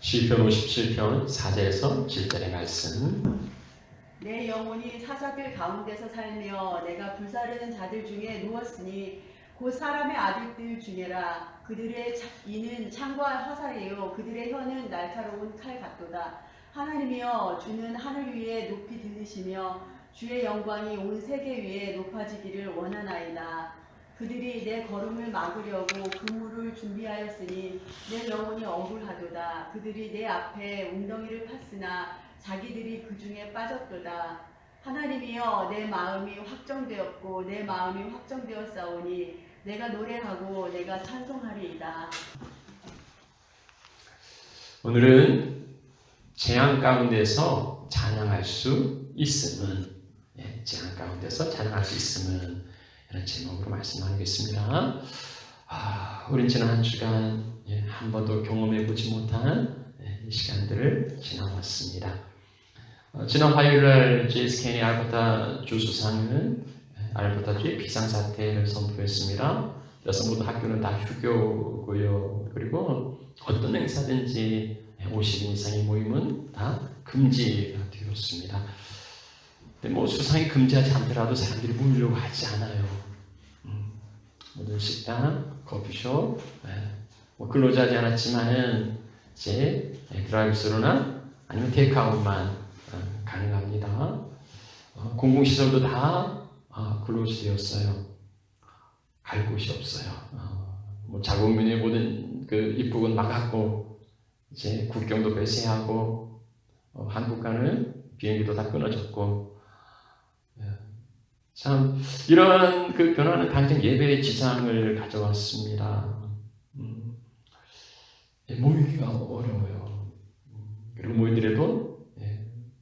시편 57편 4절에서 7절의 말씀. 내 영혼이 사자들 가운데서 살며 내가 불사르는 자들 중에 누웠으니 곧 사람의 아들들 중에라. 그들의 이는 창과 화살이요 그들의 혀는 날카로운 칼 같도다. 하나님이여, 주는 하늘 위에 높이 들리시며 주의 영광이 온 세계 위에 높아지기를 원하나이다. 그들이 내 걸음을 막으려고 그물을 준비하였으니 내 영혼이 억울하도다. 그들이 내 앞에 웅덩이를 팠으나 자기들이 그 중에 빠졌도다. 하나님이여, 내 마음이 확정되었고 내 마음이 확정되었사오니 내가 노래하고 내가 찬송하리이다. 오늘은 재앙 가운데서 찬양할 수 있음은, 재앙 가운데서 찬양할 수 있음은 이런 제목으로 말씀 나누겠습니다. 우린 지난 한 주간 한 번도 경험해보지 못한 이 시간들을 지나왔습니다. 지난 화요일날 JSKN의 알버타 주 수상은 알버타주의 비상사태를 선포했습니다. 그래서 모든 학교는 다 휴교고요. 그리고 어떤 행사든지 50인 이상의 모임은 다 금지가 되었습니다. 근데 수상이 금지하지 않더라도 사람들이 모이려고 하지 않아요. 모든 식당, 커피숍, 근로자지 않았지만은 이제 드라이브스루나 아니면 테이크아웃만 가능합니다. 공공시설도 다 클로즈되었어요. 갈 곳이 없어요. 자국민의 모든 그 입국은 막았고 이제 국경도 배제하고 한국과는 비행기도 다 끊어졌고, 참 이러한 그 변화는 당장 예배의 지장을 가져왔습니다. 모이기가 어려워요. 그리고 모이더라도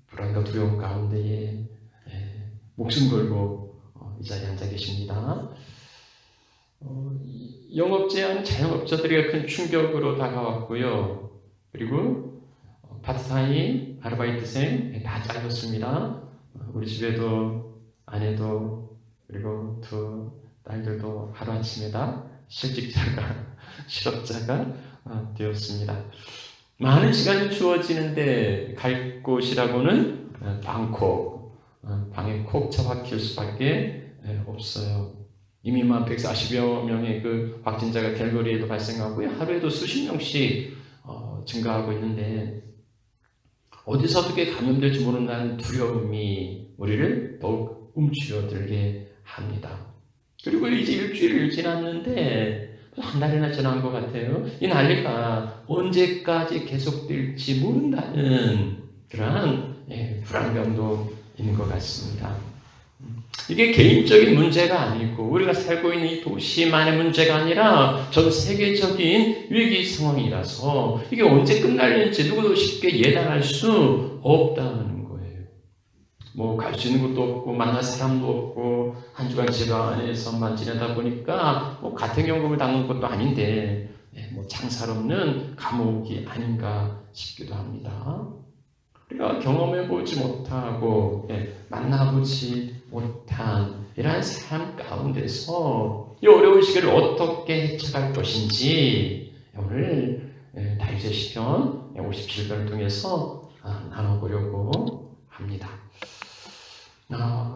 불안과 두려움 가운데에 목숨 걸고 이 자리에 앉아 계십니다. 영업 제한 자영업자들에게 큰 충격으로 다가왔고요. 그리고 파트타임 아르바이트생 다 잘렸습니다. 우리 집에도 아내도 그리고 두 딸들도 하루아침에 다 실업자가 되었습니다. 많은 시간이 주어지는데 갈 곳이라고는 방콕, 방에 콕 처박힐 수밖에 없어요. 이미 140여 명의 그 확진자가 갤거리에도 발생하고요. 하루에도 수십 명씩 증가하고 있는데 어디서 어떻게 감염될지 모른다는 두려움이 우리를 더욱 움츠러들게 합니다. 그리고 이제 일주일을 지났는데 한 달이나 지난 것 같아요. 이 난리가 언제까지 계속될지 모른다는 그러한 불안감도 있는 것 같습니다. 이게 개인적인 문제가 아니고 우리가 살고 있는 이 도시만의 문제가 아니라 전 세계적인 위기 상황이라서 이게 언제 끝날는지 누구도 쉽게 예단할 수 없다는 거예요. 갈 수 있는 것도 없고 만날 사람도 없고 한 주간 집 안에서만 지내다 보니까 가택연금을 당한 것도 아닌데 장살 없는 감옥이 아닌가 싶기도 합니다. 우리가 경험해보지 못하고 만나보지 못한 이러한 삶 가운데서 이 어려운 시기를 어떻게 헤쳐갈 것인지 오늘 다윗의 시편 57편을 통해서 나눠보려고 합니다.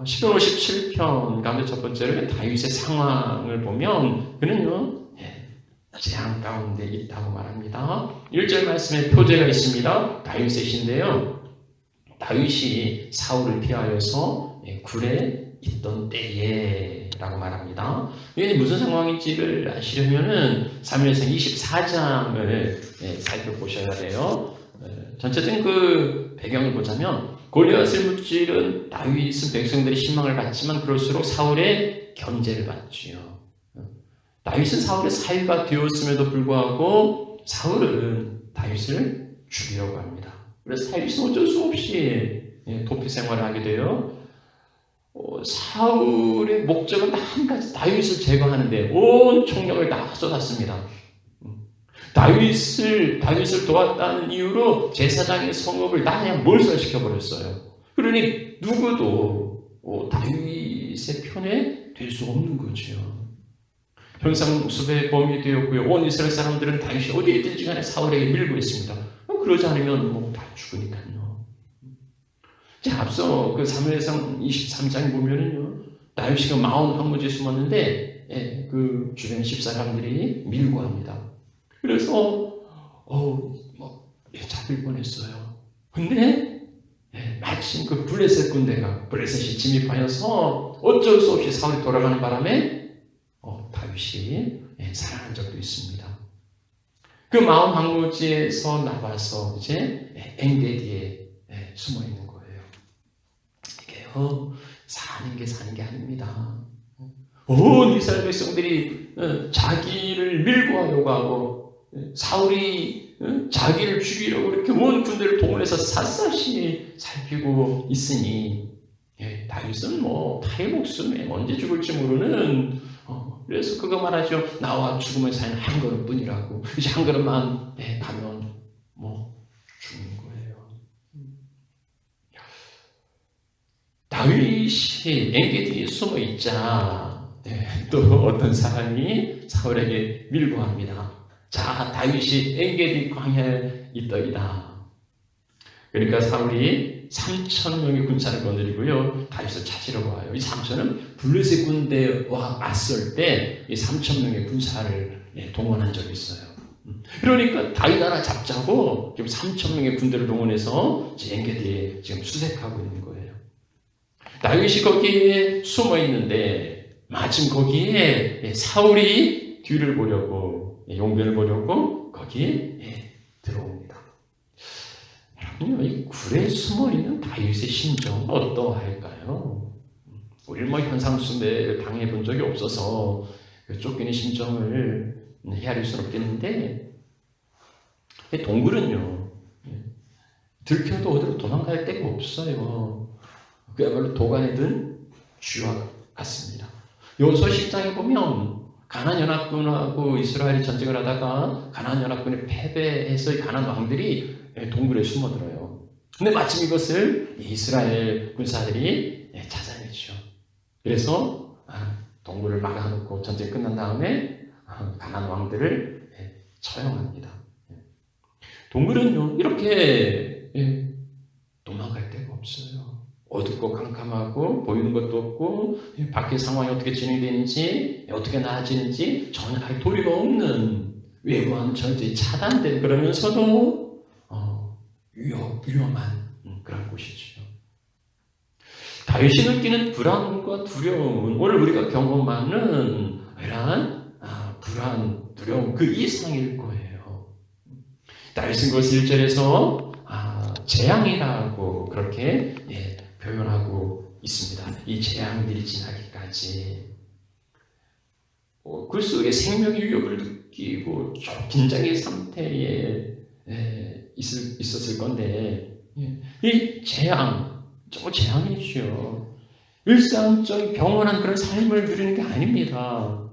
시편 57편 가운데 첫 번째로 다윗의 상황을 보면 그는요 재앙 가운데 있다고 말합니다. 1절 말씀에 표제가 있습니다. 다윗의 시인데요, 다윗이 사울을 피하여서 굴에 있던 때에 라고 말합니다. 이게 무슨 상황인지를 아시려면은 사무엘상 24장을 살펴보셔야 돼요. 전체적인 그 배경을 보자면 골리앗을 무찌른 다윗은 백성들의 신망을 받지만 그럴수록 사울의 견제를 받지요. 다윗은 사울의 사위가 되었음에도 불구하고 사울은 다윗을 죽이려고 합니다. 그래서 다윗은 어쩔 수 없이 도피 생활을 하게 돼요. 사울의 목적은 한 가지, 다윗을 제거하는데 온 총력을 다 쏟았습니다. 다윗을 도왔다는 이유로 제사장의 성읍을 다 그냥 몰살시켜버렸어요. 그러니 누구도 다윗의 편에 될 수 없는 거죠. 형상수배의 범이 되었고요. 온 이스라엘 사람들은 다윗이 어디에 있든지 간에 사울에게 밀고 있습니다. 그러지 않으면 뭐 다 죽으니까요. 자, 앞서 그 사무엘상 23장에 보면은요, 다윗이 그 마온 황무지에 숨었는데 그 주변 집사람들이 밀고 합니다. 그래서 잡힐 뻔했어요. 근데 마침 그 블레셋 군대가 블레셋이 진입하여서 어쩔 수 없이 사울이 돌아가는 바람에 다윗이 살아난 적도 있습니다. 그 마온 황무지에서 나와서 이제 엥게디에 숨어 있는 거예요. 이게요, 사는 게 아닙니다. 온 이스라엘 백성들이 자기를 밀고하려고 하고 사울이 자기를 죽이려고 이렇게 온 군대를 동원해서 샅샅이 살피고 있으니 다윗은 뭐 타의 목숨에 언제 죽을지 모르는 그래서 그거 말하죠. 나와 죽음의 사이는 한 걸음뿐이라고. 이제 한 걸음만 가면 뭐 죽는 거예요. 다윗이 엥게디에 숨어 있자 또 어떤 사람이 사울에게 밀고 합니다. 자, 다윗이 엥게디 광야에 있더이다. 그러니까 사울이 3,000명의 군사를 거느리고요, 다윗을 찾으러 와요. 이 3,000은 블레셋 군대와 맞설 때 이 3,000명의 군사를 동원한 적이 있어요. 그러니까 다윗 하나 잡자고 지금 3,000명의 군대를 동원해서 엥게디에 지금 수색하고 있는 거예요. 다윗이 거기에 숨어 있는데 마침 거기에 사울이 뒤를 보려고 용변을 보려고 거기에 들어옵니다. 여러분, 이 굴에 숨어 있는 다윗의 심정은 어떠할까요? 우리 뭐 현상수배를 당해 본 적이 없어서 쫓기는 심정을 헤아릴 수는 없겠는데, 동굴은요, 들켜도 어디로 도망갈 데가 없어요. 그야말로 도간에 든 쥐와 같습니다. 여호수아 10장에 보면 가나안 연합군하고 이스라엘이 전쟁을 하다가 가나안 연합군이 패배해서 가나안 왕들이 동굴에 숨어들어요. 근데 마침 이것을 이스라엘 군사들이 찾아내죠. 그래서 동굴을 막아놓고 전쟁이 끝난 다음에 가나안 왕들을 처형합니다. 동굴은요, 이렇게 도망갈 데가 없어요. 어둡고 깜깜하고 보이는 것도 없고 밖의 상황이 어떻게 진행되는지 어떻게 나아지는지 전혀 알 도리가 없는 외부와는 절대 차단된, 그러면서도 위험한 그런 곳이죠. 다윗이 느끼는 불안과 두려움은 오늘 우리가 경험하는 이러한 불안, 두려움 그 이상일 거예요. 다윗은 그것을 1절에서 재앙이라고 그렇게 표현하고 있습니다. 이 재앙들이 지나기까지 그 속에 생명의 위협을 느끼고 긴장의 상태에 있었을 건데, 이 재앙, 정말 재앙이죠. 일상적인 평온한 그런 삶을 누리는 게 아닙니다.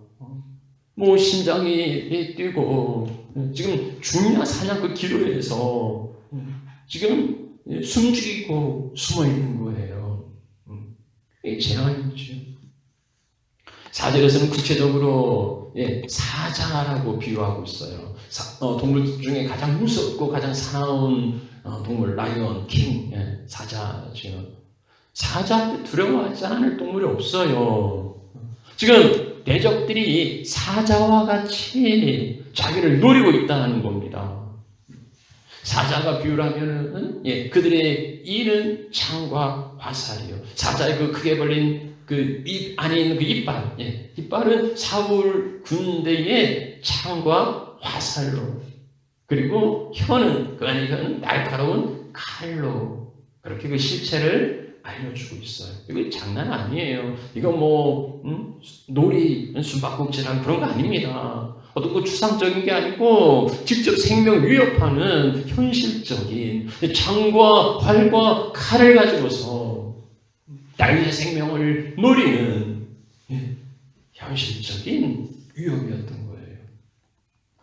뭐 심장이 뛰고 지금 중야 사냥 그 기로에서 지금 숨죽이고 숨어 있는 거예요. 이게 재앙이죠. 4절에서는 구체적으로 사자라고 비유하고 있어요. 동물 중에 가장 무섭고 가장 사나운 동물, 라이언, 킹, 사자죠. 사자 앞에 두려워하지 않을 동물이 없어요. 지금 대적들이 사자와 같이 자기를 노리고 있다는 겁니다. 사자가 비유라면은 그들의 이는 창과 화살이요. 사자의 그 크게 벌린 그 입 안에 있는 그 이빨, 이빨은 사울 군대의 창과 화살로, 그리고 혀는 그 안에 혀는 날카로운 칼로 그렇게 그 실체를 알려주고 있어요. 이거 장난 아니에요. 이거 뭐 놀이 숨바꼭질한 그런 거 아닙니다. 어떤 거 추상적인 게 아니고 직접 생명 위협하는 현실적인 창과 활과 칼을 가지고서 다윗의 생명을 노리는 현실적인 위협이었던 거예요.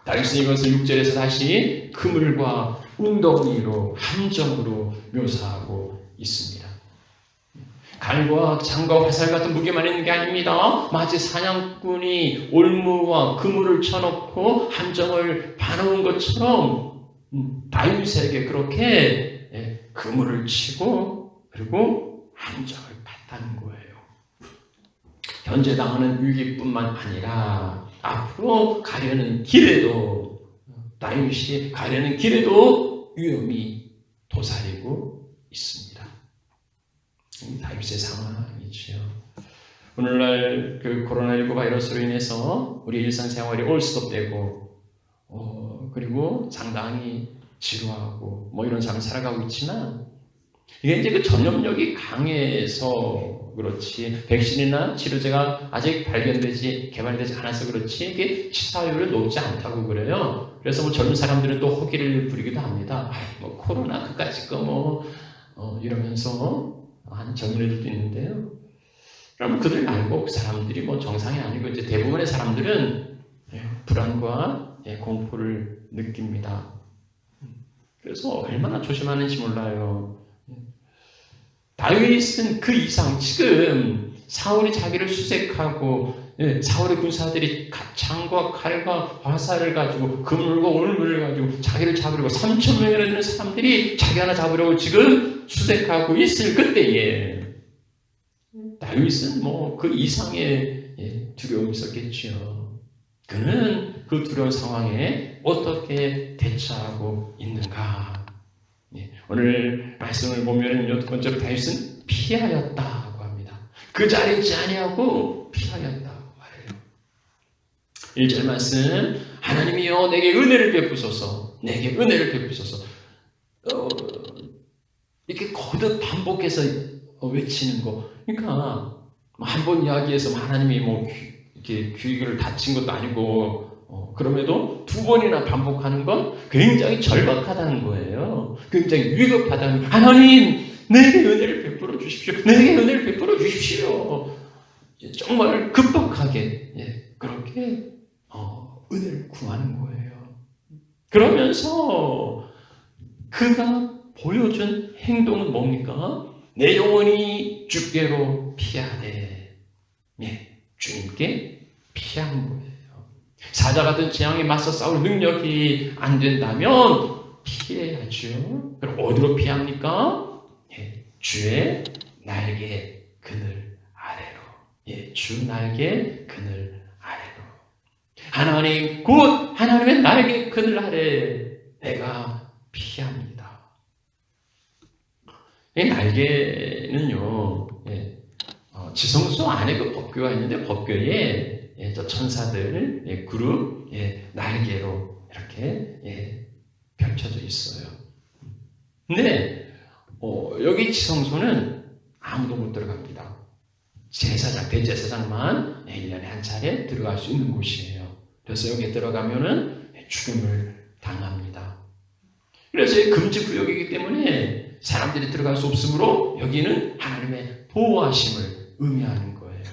다윗은 이것을 6절에서 다시 그물과 웅덩이로 함정으로 묘사하고 있습니다. 칼과 창과 화살 같은 무기만 있는 게 아닙니다. 마치 사냥꾼이 올무와 그물을 쳐놓고 함정을 파놓은 것처럼 다윗에게 그렇게 그물을 치고 그리고 한적을 봤다는 거예요. 현재 당하는 위기뿐만 아니라 앞으로 가려는 길에도 다윗이 가려는 길에도 위험이 도사리고 있습니다. 다윗의 상황이지요. 오늘날 그 코로나19 바이러스로 인해서 우리 일상생활이 올스톱되고 그리고 상당히 지루하고 뭐 이런 삶을 살아가고 있지만 이게 이제 그 전염력이 강해서 그렇지 백신이나 치료제가 아직 개발되지 않아서 그렇지 이게 치사율이 높지 않다고 그래요. 그래서 뭐 젊은 사람들은 또 호기를 부리기도 합니다. 뭐 코로나 그까짓 거 이러면서 하는 젊은이들도 있는데요. 그럼 그들 말고 그 사람들이 뭐 정상이 아니고 이제 대부분의 사람들은 불안과 공포를 느낍니다. 그래서 얼마나 조심하는지 몰라요. 다윗은 그 이상 지금 사울이 자기를 수색하고 사울의 군사들이 창과 칼과 화살을 가지고 그물과 올무를 가지고 자기를 잡으려고 3,000명이나 되는 사람들이 자기 하나 잡으려고 지금 수색하고 있을 그때에 다윗은 뭐 그 이상의 두려움이 있었겠지요. 그는 그 두려운 상황에 어떻게 대처하고 있는가? 오늘 말씀을 보면 첫 번째로 다윗은 피하였다고 합니다. 그 자리에 있지 아니하고 피하였다고 말해요. 1절 말씀, 하나님이여 내게 은혜를 베푸소서, 내게 은혜를 베푸소서. 이렇게 거듭 반복해서 외치는 거. 그러니까 한 번 이야기해서 하나님이 뭐 이렇게 귀를 닫힌 것도 아니고 그럼에도 두 번이나 반복하는 건 굉장히 절박하다는 거예요. 굉장히 위급하다는 거예요. 하나님 내게 은혜를 베풀어 주십시오. 내게 은혜를 베풀어 주십시오. 정말 급박하게 그렇게 은혜를 구하는 거예요. 그러면서 그가 보여준 행동은 뭡니까? 내 영혼이 주께로 피하되 주님께 피한 거예요. 사자 같은 재앙에 맞서 싸울 능력이 안 된다면 피해야죠. 그럼 어디로 피합니까? 주의 날개 그늘 아래로. 주 날개 그늘 아래로. 하나님 곧 하나님의 날개 그늘 아래 내가 피합니다. 이 날개는요, 지성소 안에 그 법궤가 있는데 법궤에 저 천사들 그룹 날개로 이렇게 펼쳐져 있어요. 근데 여기 지성소는 아무도 못 들어갑니다. 제사장, 대제사장만 1년에 한 차례 들어갈 수 있는 곳이에요. 그래서 여기에 들어가면은 죽음을 당합니다. 그래서 금지 구역이기 때문에 사람들이 들어갈 수 없으므로 여기는 하나님의 보호하심을 의미하는 거예요.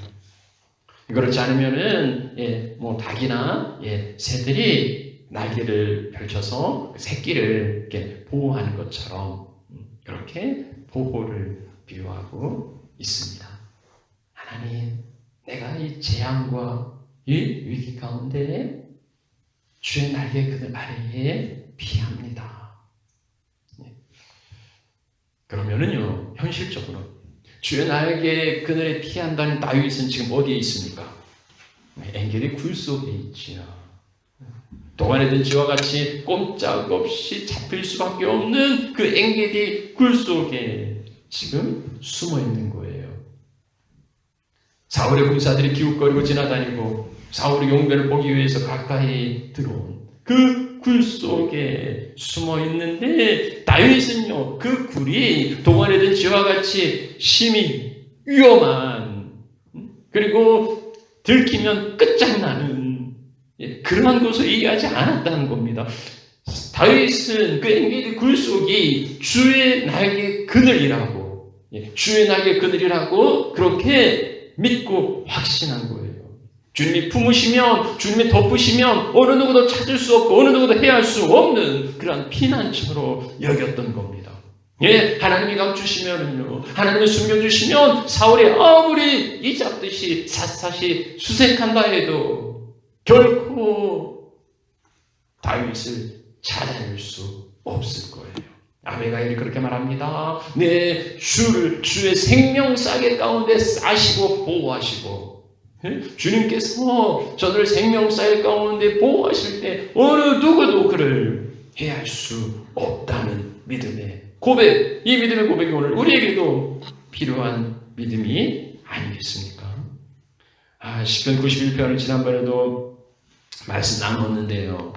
그렇지 않으면은 뭐 닭이나 새들이 날개를 펼쳐서 새끼를 이렇게 보호하는 것처럼 그렇게 보호를 비유하고 있습니다. 하나님, 내가 이 재앙과 이 위기 가운데 주의 날개 그늘 아래에 피합니다. 그러면은요, 현실적으로 주의 날개 그늘에 피한다는 다윗은 지금 어디에 있습니까? 엔게디 굴 속에 있지요. 동안의 지와 같이 꼼짝없이 잡힐 수밖에 없는 그 엔게디 굴 속에 지금 숨어 있는 거예요. 사울의 군사들이 기웃거리고 지나다니고 사울의 용변을 보기 위해서 가까이 들어온 그 굴 속에 숨어 있는데 다윗은요, 그 굴이 동안의 지와 같이 심히 위험한 그리고 들키면 끝장나는 그러한 것을 얘기하지 않았다는 겁니다. 다윗은 그 엔게디 굴 속이 주의 날개 그늘이라고 주의 날개 그늘이라고 그렇게 믿고 확신한 거예요. 주님이 품으시면 주님이 덮으시면 어느 누구도 찾을 수 없고 어느 누구도 해할 수 없는 그러한 피난처로 여겼던 겁니다. 하나님이 감추시면은요, 하나님이 숨겨주시면 사울이 아무리 이 잡듯이 샅샅이 수색한다 해도 결코 다윗을 찾아낼 수 없을 거예요. 아비가일이 그렇게 말합니다. 주의 생명싸개 가운데 싸시고 보호하시고, 주님께서 저를 생명싸개 가운데 보호하실 때 어느 누구도 그를 해할 수 없다는 믿음의 고백, 이 믿음의 고백이 오늘 우리에게도 필요한 믿음이 아니겠습니까? 시편 91편을 지난번에도 말씀 나눴는데요.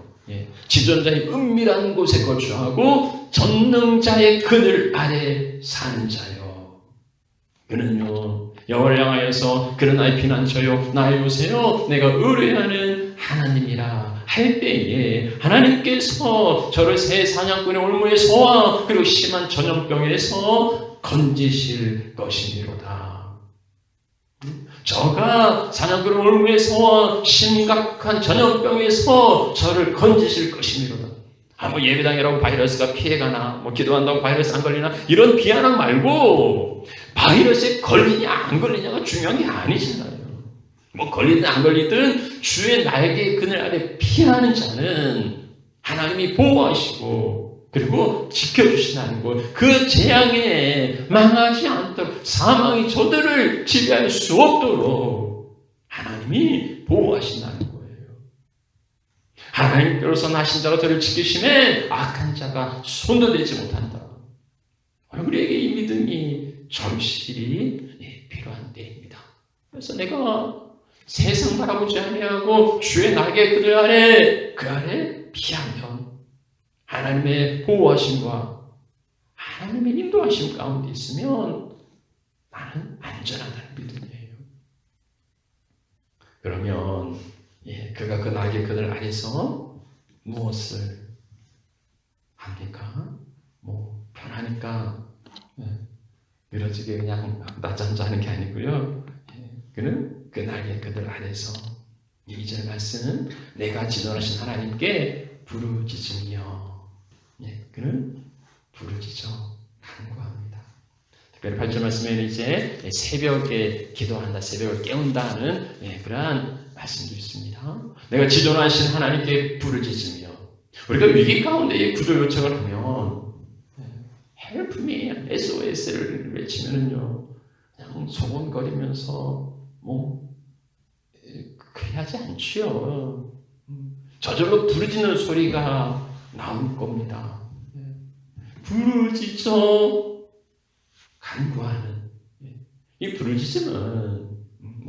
지존자의 은밀한 곳에 거주하고 전능자의 그늘 아래 사는 자요. 그는요, 여호와를 향하여서 그는 나의 피난처요, 나의 요새요, 내가 의뢰하는 하나님이라 할 때에 하나님께서 저를 새 사냥꾼의 올무에서와 그리고 심한 전염병에서 건지실 것이니로다. 저가 사냥꾼의 올무에서와 심각한 전염병에서 저를 건지실 것이니로다. 예배당이라고 바이러스가 피해가나, 기도한다고 바이러스 안 걸리나, 이런 비아냥 말고, 바이러스에 걸리냐, 안 걸리냐가 중요한 게 아니잖아요. 걸리든 안 걸리든 주의 날개의 그늘 아래 피하는 자는 하나님이 보호하시고, 그리고 지켜주신다는 것, 그 재앙에 망하지 않도록, 사망이 저들을 지배할 수 없도록 하나님이 보호하신다는 거예요. 하나님께로서 나신 자가 저를 지키심에 악한 자가 손도 대지 못한다. 우리에게 이 믿음이 절실히 필요한 때입니다. 그래서 내가 세상 바라보지 아니하고 주의 날개 그늘 아래, 그 아래 피하면 하나님의 보호하심과 하나님의 인도하심 가운데 있으면 나는 안전하다는 믿음이에요. 그러면 그가 그 날개 그늘 아래서 무엇을 합니까? 편하니까 늘어지게 그냥 낮잠 자는 게 아니고요. 그는 그 날개 그늘 아래서 2절 말씀, 내가 지존하신 하나님께 부르짖으며, 그는 부르짖어 간구합니다. 특별히 8절 말씀에는 이제 새벽에 기도한다, 새벽을 깨운다는 그러한 말씀도 있습니다. 내가 지존하신 하나님께 부르짖으며, 우리가 위기 가운데 구조 요청을 하면 Help me, SOS를 외치면은요, 그냥 소곤거리면서 그래야지 않지요. 저절로 부르짖는 소리가 나올 겁니다. 부르짖어 간구하는, 이 부르짖음은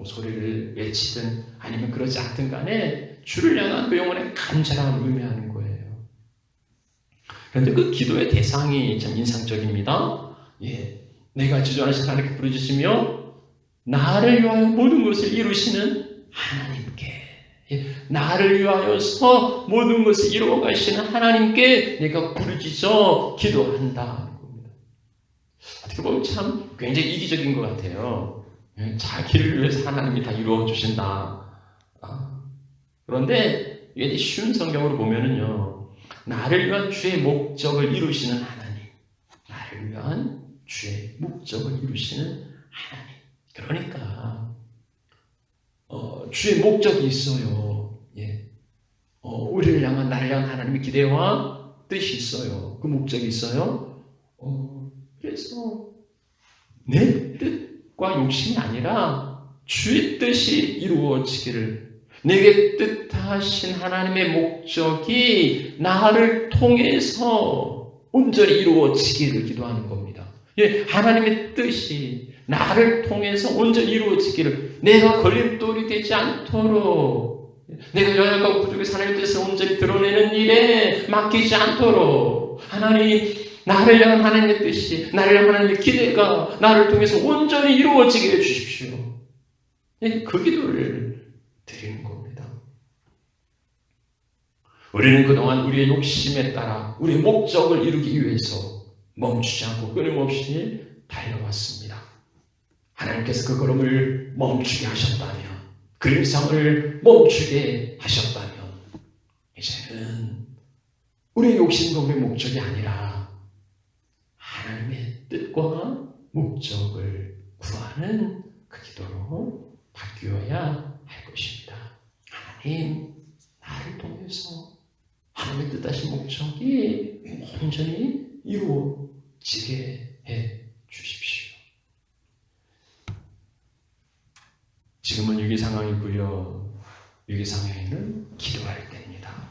소리를 외치든 아니면 그러지 않든 간에 주를 향한 그 영혼의 간절함을 의미하는 거예요. 그런데 그 기도의 대상이 참 인상적입니다. 내가 지존하신 하나님께 부르짖으며 나를 위하여 모든 것을 이루시는 하나님께, 나를 위하여서 모든 것을 이루어 가시는 하나님께 내가 부르짖어 기도한다. 어떻게 보면 참 굉장히 이기적인 것 같아요. 자기를 위해서 하나님이 다 이루어 주신다. 그런데 이게 쉬운 성경으로 보면은요, 나를 위한 주의 목적을 이루시는 하나님, 나를 위한 주의 목적을 이루시는 하나님. 그러니까 주의 목적이 있어요. 우리를 향한, 나를 향한 하나님의 기대와 뜻이 있어요. 그 목적이 있어요. 그래서 내 뜻과 욕심이 아니라 주의 뜻이 이루어지기를, 내게 뜻하신 하나님의 목적이 나를 통해서 온전히 이루어지기를 기도하는 겁니다. 하나님의 뜻이 나를 통해서 온전히 이루어지기를, 내가 걸림돌이 되지 않도록, 내가 연약하고 부족해서 하나님의 뜻을 온전히 드러내는 일에 맡기지 않도록, 하나님, 나를 향한 하나님의 뜻이, 나를 향한 하나님의 기대가 나를 통해서 온전히 이루어지게 해주십시오. 그 기도를 드리는 겁니다. 우리는 그동안 우리의 욕심에 따라 우리의 목적을 이루기 위해서 멈추지 않고 끊임없이 달려왔습니다. 하나님께서 그 걸음을 멈추게 하셨다면, 그 일상을 멈추게 하셨다면, 이제는 우리의 욕심과 우리의 목적이 아니라 하나님의 뜻과 목적을 구하는 그 기도로 바뀌어야 할 것입니다. 하나님, 나를 통해서 하나님의 뜻하신 목적이 온전히 이루어지게 해 주십시오. 지금은 위기 상황이고요. 위기 상황에는 기도할 때입니다.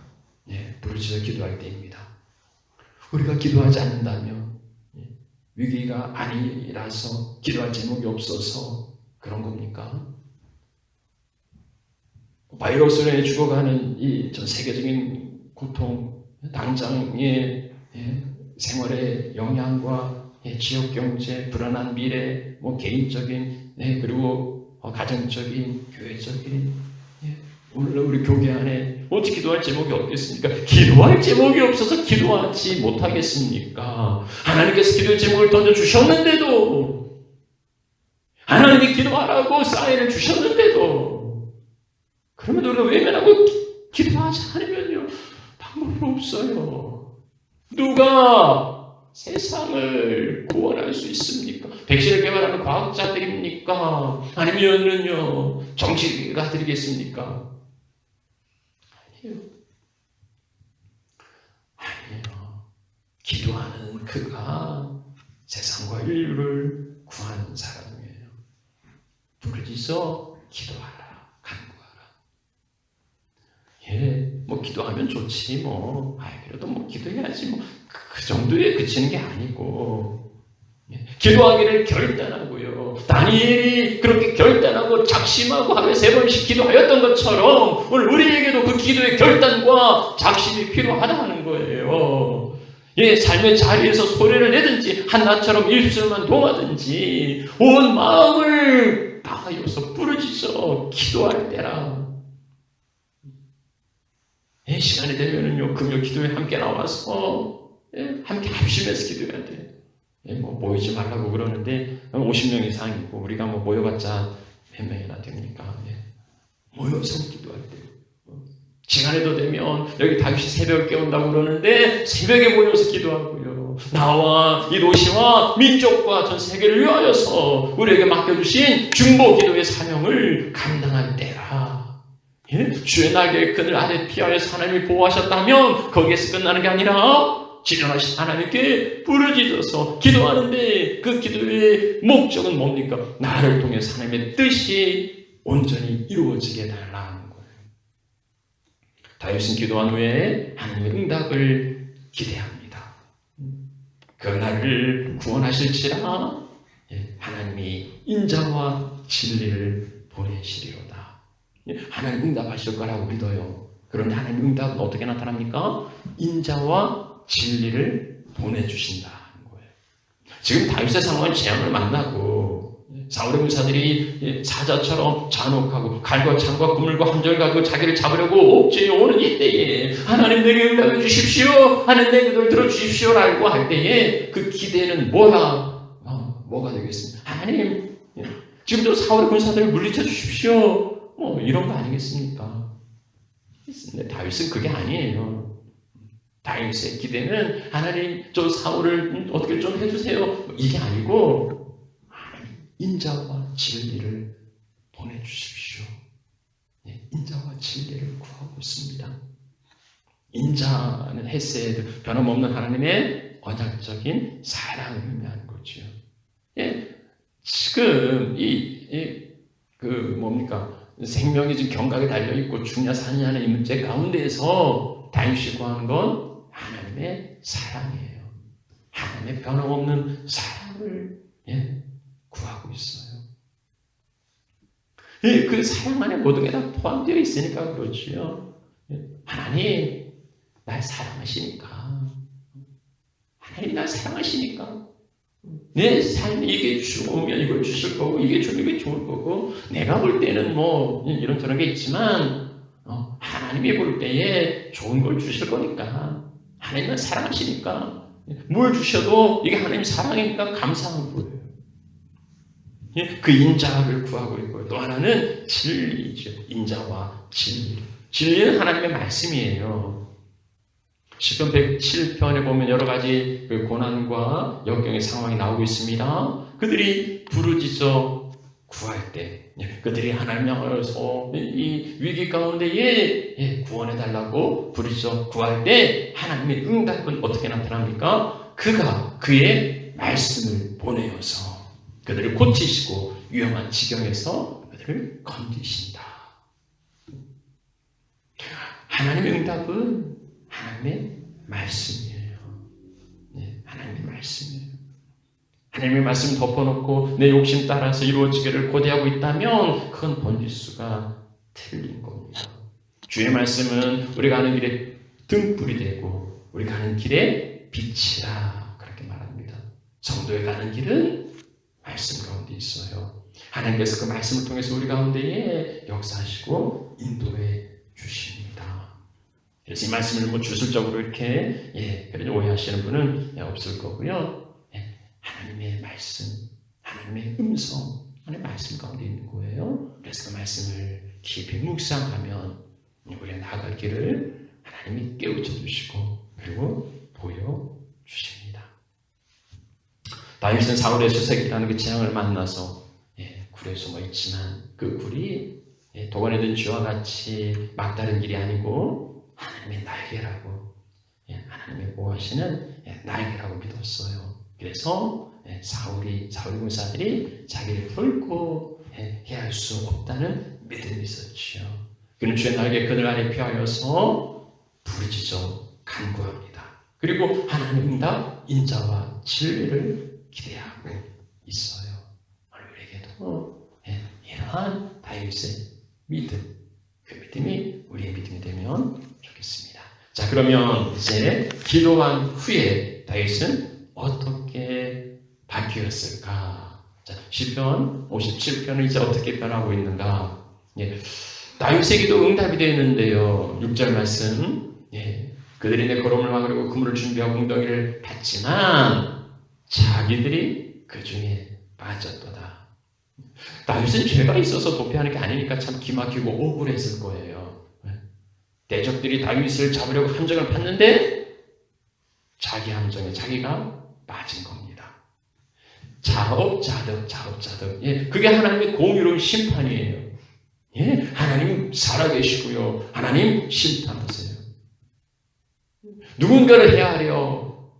부르짖어 기도할 때입니다. 우리가 기도하지 않는다면 위기가 아니라서 기도할 제목이 없어서 그런 겁니까? 바이러스로 인해 죽어가는 이 전 세계적인 고통, 당장의 생활의 영향과 지역 경제, 불안한 미래, 개인적인 그리고 가정적인, 교회적인 오늘 우리 교회 안에 어떻게 기도할 제목이 없겠습니까? 기도할 제목이 없어서 기도하지 못하겠습니까? 하나님께서 기도의 제목을 던져주셨는데도 하나님이 기도하라고 사인을 주셨는데도 그러면 우리가 외면하고 기도하지 않으면요 방법이 없어요. 누가 세상을 구원할 수 있습니까? 백신을 개발하는 과학자들입니까? 아니면은요 정치가들이겠습니까? 아니에요. 기도하는 그가 세상과 인류를 구하는 사람이에요. 부르짖어 기도하라, 간구하라. 기도하면 좋지 그래도 기도해야지 그 정도에 그치는 게 아니고 기도하기를 결단하고요. 다니엘이 그렇게 결단하고 작심하고 하루에 3번씩 기도하였던 것처럼 오늘 우리에게도 그 기도의 결단과 작심이 필요하다는 거예요. 삶의 자리에서 소리를 내든지 한나처럼 입술만 동하든지 온 마음을 다하여서 부르짖어 기도할 때라. 시간이 되면은요 금요 기도에 함께 나와서 함께 합심해서 기도해야 돼. 모이지 말라고 그러는데 50명 이상이고 우리가 모여봤자 몇 명이나 됩니까? 모여서 기도할 때 시간에도 되면 여기 다윗이 새벽에 깨운다고 그러는데 새벽에 모여서 기도하고요. 나와 이 도시와 민족과 전 세계를 위하여서 우리에게 맡겨주신 중보 기도의 사명을 감당할 때라. 주의 날개의 그늘 아래 피하여서 하나님이 보호하셨다면 거기에서 끝나는 게 아니라 지존하신 하나님께 부르짖어서 기도하는데 그 기도의 목적은 뭡니까? 나를 통해서 하나님의 뜻이 온전히 이루어지게 달라는 거예요. 다윗은 기도한 후에 하나님의 응답을 기대합니다. 그날을 구원하실지라 하나님이 인자와 진리를 보내시리로다. 하나님 응답하실 거라고 믿어요. 그런데 하나님 응답은 어떻게 나타납니까? 인자와 진리를 보내주신다는 거예요. 지금 다윗의 상황은 재앙을 만나고 사울의 군사들이 사자처럼 잔혹하고 칼과 창과 그물과 함정을 가지고 자기를 잡으려고 옥죄해 오는 이때에 하나님 내게 응답해 주십시오. 하나님 내 기도를 들어주십시오라고 할 때에 그 기대는 뭐가 되겠습니까? 하나님 지금 저 사울의 군사들을 물리쳐 주십시오. 이런 거 아니겠습니까? 근데 다윗은 그게 아니에요. 다윗의 기대는 하나님 저 사울을 어떻게 좀 해주세요. 이게 아니고 하나님 인자와 진리를 보내주십시오. 인자와 진리를 구하고 있습니다. 인자는 헤세드 변함없는 하나님의 언약적인 사랑을 의미하는 거죠. 지금 생명이 지금 경각에 달려있고 죽냐 사냐는 이 문제 가운데에서 다윗이 구하는 건 하나님의 사랑이에요. 하나님의 변함없는 사랑을 구하고 있어요. 그 사랑 안에 모든 게 다 포함되어 있으니까 그렇지요. 하나님 날 사랑하시니까 하나님 날 사랑하시니까 내 삶이 이게 좋으면 이걸 주실 거고 이게 좋으면 좋을 거고 내가 볼 때는 이런저런 게 있지만 하나님이 볼 때에 좋은 걸 주실 거니까 하나님은 사랑하시니까 뭘 주셔도 이게 하나님 사랑이니까 감사한 거예요. 그 인자를 구하고 있고요. 또 하나는 진리죠. 인자와 진리. 진리는 하나님의 말씀이에요. 시편 107편에 보면 여러 가지 그 고난과 역경의 상황이 나오고 있습니다. 그들이 부르짖어 구할 때 그들이 하나님 향하여서 이 위기 가운데에 구원해달라고 부르짖어 구할 때 하나님의 응답은 어떻게 나타납니까? 그가 그의 말씀을 보내어서 그들을 고치시고 위험한 지경에서 그들을 건지신다. 하나님의 응답은 하나님의 말씀이에요. 하나님의 말씀이에요. 하나님의 말씀 덮어놓고 내 욕심 따라서 이루어지기를 고대하고 있다면 그건 번지수가 틀린 겁니다. 주의 말씀은 우리가 가는 길에 등불이 되고 우리가 가는 길에 빛이라 그렇게 말합니다. 성도에 가는 길은 말씀 가운데 있어요. 하나님께서 그 말씀을 통해서 우리 가운데에 역사하시고 인도해 주십니다. 그래서 이 말씀을 뭐 주술적으로 이렇게 오해하시는 분은 없을 거고요. 하나님의 말씀, 하나님의 음성, 하나님의 말씀 가운데 있는 거예요. 그래서 그 말씀을 깊이 묵상하면 우리가 나아갈 길을 하나님이 깨우쳐 주시고 그리고 보여주십니다. 다윗은 사울의 수색이라는 그 재앙을 만나서 굴에 숨어 있지만 그 굴이 도관에 든 쥐와 같이 막다른 길이 아니고 하나님의 날개라고 하나님의 보호하시는 날개라고 믿었어요. 그래서 사울 군사들이 자기를 결코 해할 수 없다는 믿음이 있었지요. 그는 주의 날개 그늘 아래 피하여서 부르짖어 간구합니다. 그리고 하나님 응답 인자와 진리를 기대하고 있어요. 우리에게도 이러한 다윗의 믿음, 그 믿음이 우리의 믿음이 되면 좋겠습니다. 자, 그러면 이제 기도한 후에 다윗은 어떻게 바뀌었을까? 자, 시편 57편은 이제 어떻게 변하고 있는가? 다윗의 기도 응답이 되어 있는데요. 6절 말씀. 그들이 내 걸음을 막으려고 그물을 준비하고 웅덩이를 팠지만 자기들이 그 중에 빠졌도다. 다윗은 죄가 있어서 도피하는 게 아니니까 참 기막히고 억울했을 거예요. 대적들이 다윗을 잡으려고 함정을 팠는데 자기 함정에 자기가 빠진 겁니다. 자업자득. 그게 하나님의 공의로운 심판이에요. 하나님 살아계시고요. 하나님 심판하세요. 누군가를 해하려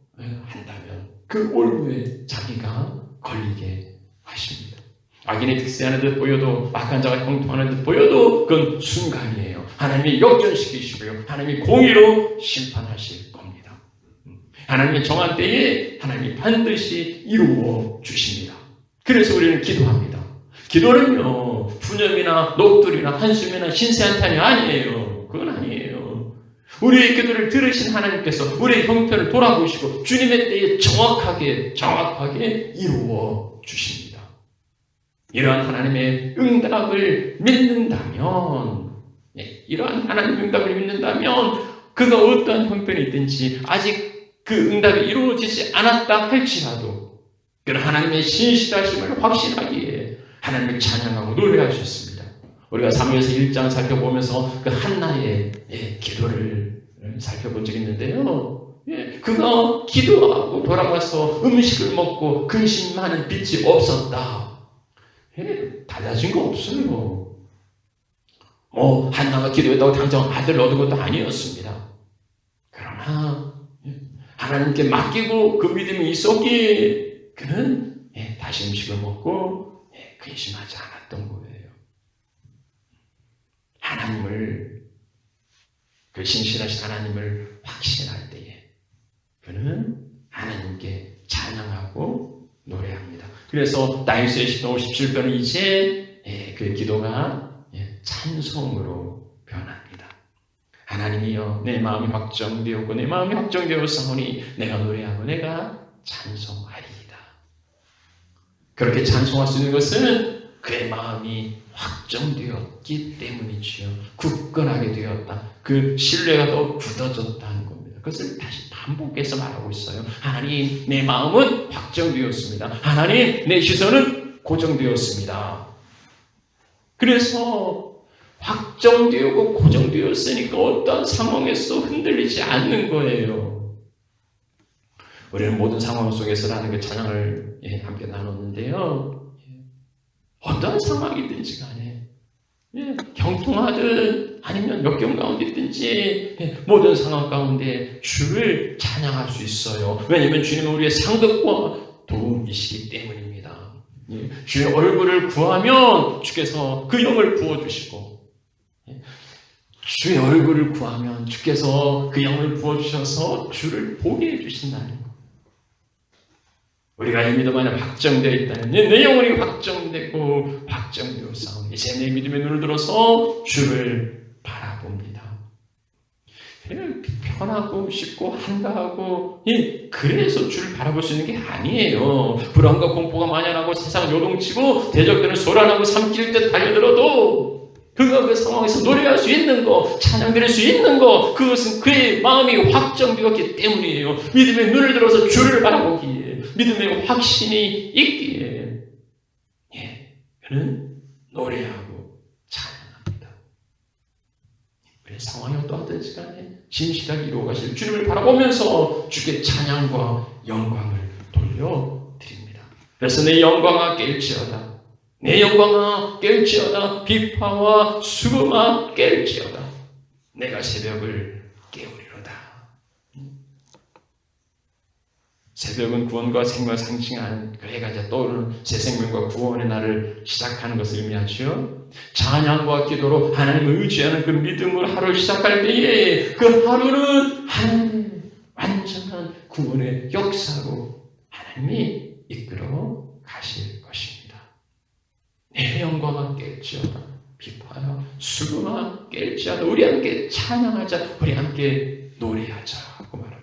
한다면 그 올무에 자기가 걸리게 하십니다. 악인의 득세하는 듯 보여도 악한 자가 형통하는 듯 보여도 그건 순간이에요. 하나님이 역전시키시고요. 하나님이 공의로 심판하실 겁니다. 하나님의 정한 때에 하나님이 반드시 이루어 주십니다. 그래서 우리는 기도합니다. 기도는요, 푸념이나 녹두리나 한숨이나 신세한탄이 아니에요. 그건 아니에요. 우리의 기도를 들으신 하나님께서 우리의 형편을 돌아보시고 주님의 때에 정확하게 이루어 주십니다. 이러한 하나님의 응답을 믿는다면, 그가 어떠한 형편이 있든지 아직 그 응답이 이루어지지 않았다 할지라도 그런 하나님의 신실하심을 확신하기에 하나님을 찬양하고 노래하셨습니다. 우리가 사무엘서 1장 살펴보면서 그 한나의 기도를 살펴본 적이 있는데요. 그가 기도하고 돌아와서 음식을 먹고 근심 많은 빛이 없었다. 달라진 거 없어요. 한나가 기도했다고 당장 아들 얻은 것도 아니었습니다. 그러나 하나님께 맡기고 그 믿음이 있었기에 그는 다시 음식을 먹고 근심하지 않았던 거예요. 그 신실하신 하나님을 확신할 때에 그는 하나님께 찬양하고 노래합니다. 그래서 다윗의 시편 57편은 이제 그 기도가 찬송으로 변합니다. 하나님이여 내 마음이 확정되었고 내 마음이 확정되었사오니 내가 노래하고 내가 찬송하리이다. 그렇게 찬송할 수 있는 것은 그의 마음이 확정되었기 때문이지요. 굳건하게 되었다. 그 신뢰가 더 굳어졌다는 겁니다. 그것을 다시 반복해서 말하고 있어요. 하나님, 내 마음은 확정되었습니다. 하나님, 내 시선은 고정되었습니다. 그래서 확정되고 고정되었으니까 어떤 상황에서 흔들리지 않는 거예요. 우리는 모든 상황 속에서라는 그 찬양을 함께 나눴는데요. 어떤 상황이든지 간에 경통하든 아니면 역경 가운데 있든지 모든 상황 가운데 주를 찬양할 수 있어요. 왜냐하면 주님은 우리의 상급과 도움이시기 때문입니다. 주의 얼굴을 구하면 주께서 그 영을 부어주시고, 주의 얼굴을 구하면 주께서 그 영을 부어주셔서 주를 보게 해주신다는 것. 우리가 이 믿음 안에 확정되어 있다면 내 영혼이 확정되고 확정되었사오니 이제 내 믿음의 눈을 들어서 주를 바라봅니다. 편하고 쉽고 한가하고 그래서 주를 바라볼 수 있는 게 아니에요. 불안과 공포가 만연하고 세상 요동치고 대적들은 소란하고 삼킬 듯 달려들어도 그가 그 상황에서 노래할 수 있는 거, 찬양 드릴 수 있는 거, 그것은 그의 마음이 확정되었기 때문이에요. 믿음의 눈을 들어서 주를 바라보기에, 믿음의 확신이 있기에, 그는 노래하고 찬양합니다. 우리의 상황이 어떠하든지 간에 진실하게 이루어가실 주님을 바라보면서 주께 찬양과 영광을 돌려드립니다. 그래서 내 영광아 깰지어다. 내 영광아 깰지어다. 비파와 수금아 깰지어다. 내가 새벽을 깨우리로다. 새벽은 구원과 생명을 상징하는 그 해가 이제 떠오르는 새 생명과 구원의 날을 시작하는 것을 의미하죠. 찬양과 기도로 하나님을 의지하는 그 믿음으로 하루를 시작할 때에 그 하루는 하나님의 완전한 구원의 역사로 하나님이 이끌어 가실 것입니다. 내 영광아 깰지어다. 비파야 수금아 깰지어다. 우리 함께 찬양하자. 우리 함께 노래하자고 말합니다.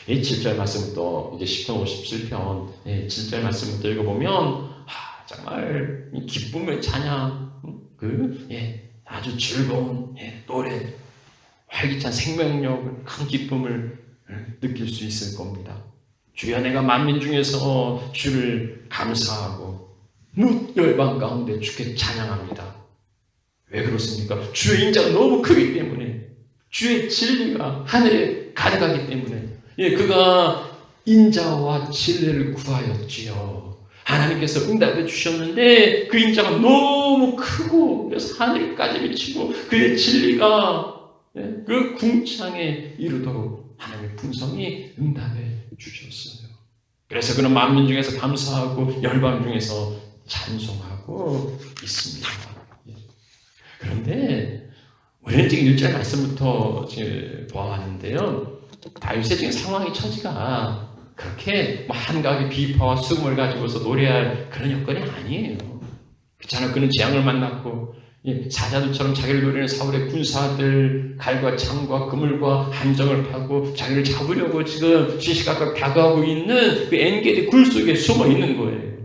이 7절 말씀부터 이제 10편 57편 7절 말씀부터 읽어보면 정말 기쁨의 찬양, 아주 즐거운 노래, 활기찬 생명력을, 큰 기쁨을 느낄 수 있을 겁니다. 주여 내가 만민 중에서 주를 감사하고 열방 가운데 주께 찬양합니다. 왜 그렇습니까? 주의 인자가 너무 크기 때문에, 주의 진리가 하늘에 가득하기 때문에, 그가 인자와 진리를 구하였지요. 하나님께서 응답해 주셨는데 그 인자가 너무 크고 그래서 하늘까지 미치고 그의 진리가 그 궁창에 이르도록 하나님의 풍성이 응답해 주셨어요. 그래서 그는 만민 중에서 감사하고 열방 중에서 찬송하고 있습니다. 그런데 우리는 지금 1절 말씀부터 보아왔는데요. 다윗의 지금 상황이 처지가 그렇게 한가하게 비파와 수금을 가지고서 노래할 그런 여건이 아니에요. 그렇잖아요. 그는 재앙을 만났고 사자들처럼 자기를 노리는 사울의 군사들 칼과 창과 그물과 함정을 파고 자기를 잡으려고 지금 시시각각 다가오고 있는 그 엔게디 굴 속에 숨어 있는 거예요.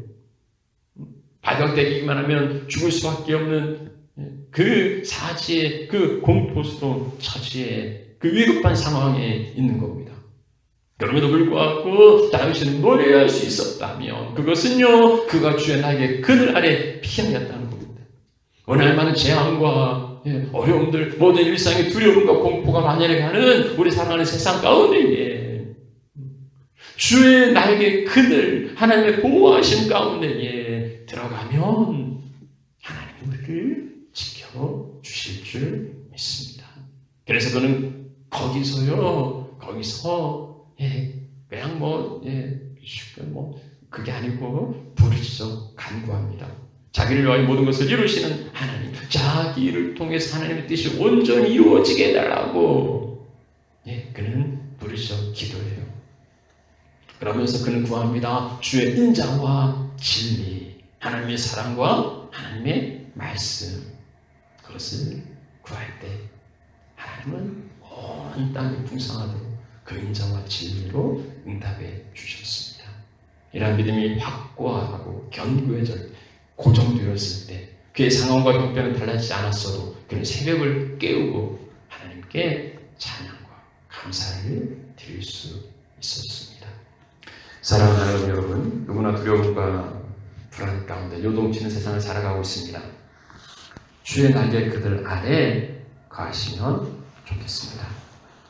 발각되기만 하면 죽을 수밖에 없는 그 사지의 그 공포스러운 처지에 그 위급한 상황에 있는 겁니다. 그럼에도 불구하고 다윗은 노래할 수 있었다면 그것은요 그가 주의 날개 그늘 아래 피하였다는 겁니다. 오늘 많은 재앙과 어려움들 모든 일상의 두려움과 공포가 만연해가는 우리 사랑하는 세상 가운데에 주의 날개 그늘 하나님의 보호하심 가운데에 들어가면 하나님이 우리를 지켜주실 줄 믿습니다. 그래서 그는 거기서 그냥 그게 아니고 부르짖어 간구합니다. 자기를 위하여 모든 것을 이루시는 하나님, 자기 일을 통해서 하나님의 뜻이 온전히 이루어지게 해달라고 그는 부르짖어 기도해요. 그러면서 그는 구합니다. 주의 인자와 진리, 하나님의 사랑과 하나님의 말씀, 그것을 구할 때 하나님은 온 땅이 풍성하도록 그 인자와 진리로 응답해 주셨습니다. 이러한 믿음이 확고하고 견고해져 고정되었을 때 그의 상황과 형편은 달라지지 않았어도 그는 새벽을 깨우고 하나님께 찬양과 감사를 드릴 수 있었습니다. 사랑하는 여러분, 누구나 두려움과 불안 가운데 요동치는 세상을 살아가고 있습니다. 주의 날개 그들 아래 거하시면 좋겠습니다.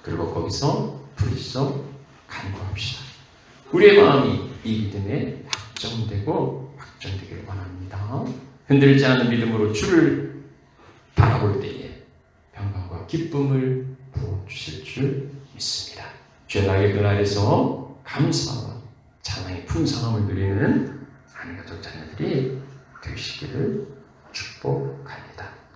그리고 거기서 부르짖어 간구합시다. 우리의 마음이 이 믿음에 확정되고 확정되기를 원합니다. 흔들리지 않는 믿음으로 주를 바라볼 때에 평강과 기쁨을 부어주실 줄 믿습니다. 죄나의 그날에서 감사와 찬양의 풍성함을 누리는 한가족 자녀들이 되시기를 축복합니다.